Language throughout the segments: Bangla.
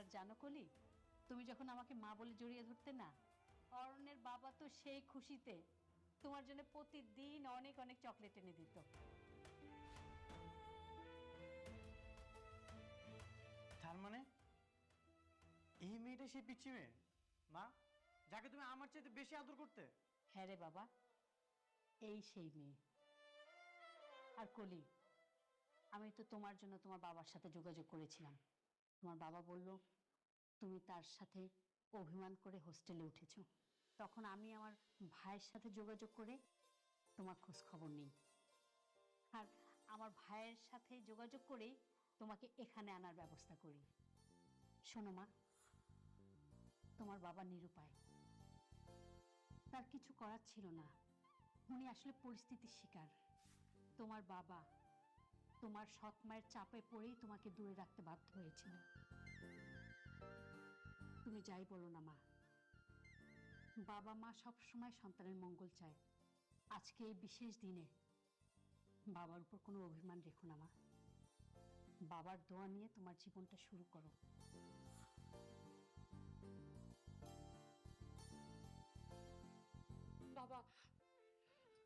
আর জানো কলি, তুমি যখন আমাকে মা বলে জড়িয়ে ধরতে না, অরণ্যের বাবা তো সেই খুশিতে তোমার জন্য প্রতিদিন অনেক অনেক চকলেট এনে দিত। তার মানে এই মেয়েটা সেই পিচ্চি মেয়ে মা, যাকে তুমি আমার চাইতে বেশি আদর করতে? হ্যাঁ রে বাবা, এই সেই মেয়ে। আর কলি, আমি তো তোমার জন্য তোমার বাবার সাথে যোগাযোগ করেছিলাম। তোমার বাবা বলল তুমি তার সাথে অভিমান করে হোস্টেলে উঠেছ। তখন আমি আমার ভাইয়ের সাথে যোগাযোগ করে তোমার খোঁজ খবর নিই, আর আমার ভাইয়ের সাথে যোগাযোগ করেই তোমাকে এখানে আনার ব্যবস্থা করি। শোনো মা, তোমার বাবা নিরুপায়, তার কিছু করার ছিল না। উনি আসলে পরিস্থিতির শিকার। তোমার বাবা তোমার সৎ মায়ের চাপে পড়েই তোমাকে দূরে রাখতে বাধ্য হয়েছিল। তুমি যাই বলো না মা, বাবা মা সবসময় সন্তানের মঙ্গল চায়। আজকে এই বিশেষ দিনে বাবার উপর কোনো অভিমান রেখো না মা। বাবার দোয়া নিয়ে তোমার জীবনটা শুরু করো। বাবা,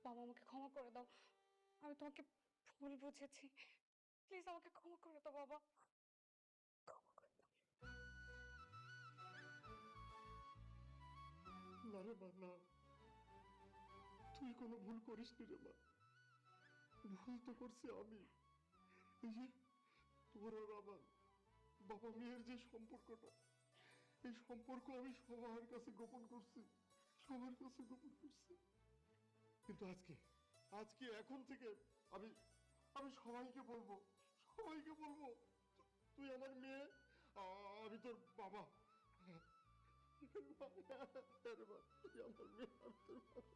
বাবা আমাকে ক্ষমা করে দাও, আমি তোমাকে ভুল বুঝেছি, প্লিজ আমাকে ক্ষমা করে দাও বাবা, ক্ষমা করে দাও। না রে মা, না, তুই কোনো ভুল করিস নি রে মা। ভুল তো করছি আমি। এই যে তোর আর আমার বাবা মেয়ের যে সম্পর্কটা, এই সম্পর্ক আমি সবার কাছে গোপন করছি, সবার কাছে গোপন করছি। কিন্তু আজকে আজকে এখন থেকে আমি আমি সবাইকে বলবো, সবাইকে বলবো তুই আমার মেয়ে, আমি তোর বাবা। আরে বাবা, তুই আমার মেয়ে, আমি তোর বাবা।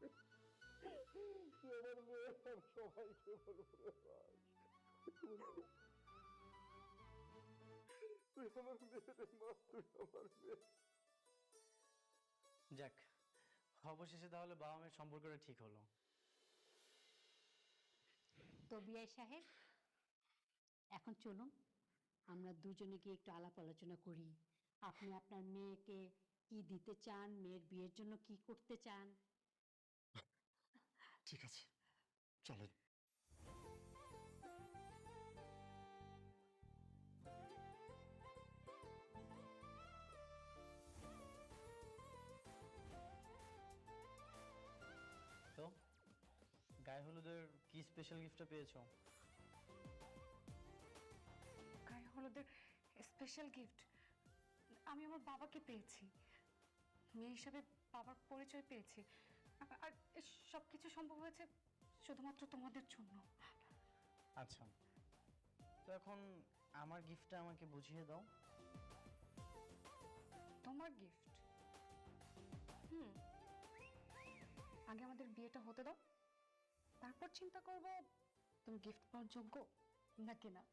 তুই আমার মেয়ে, আমি সবাইকে বলবো রে ভাই। তুই আমার মেয়ে রে মা, তুই আমার মেয়ে। যাক, অবশেষে তাহলে বাবা মেয়ের সম্পর্কটা ঠিক হলো। তো বিআই সাহেব, এখন চলুন আমরা দুজনে গিয়ে একটু আলাপ আলোচনা করি। আপনি আপনার মেয়েকে কি দিতে চান, মেয়ের বিয়ের জন্য কি করতে চান। ঠিক আছে, চলেন। তো গায়ে হলুদের কি স্পেশাল গিফটটা পেয়েছো? গায়ে হলুদের স্পেশাল গিফট আমি আমার বাবাকে পেয়েছি, মেয়ে হিসাবে বাবার পরিচয় পেয়েছি, আর সব কিছু সম্ভব হয়েছে শুধুমাত্র তোমাদের জন্য। আচ্ছা, তো এখন আমার গিফটটা আমাকে বুঝিয়ে দাও। তোমার গিফট? আগে আমাদের বিয়েটা হতে দাও, তারপর চিন্তা করব তুমি গিফট পাওয়ার যোগ্য নাকি না।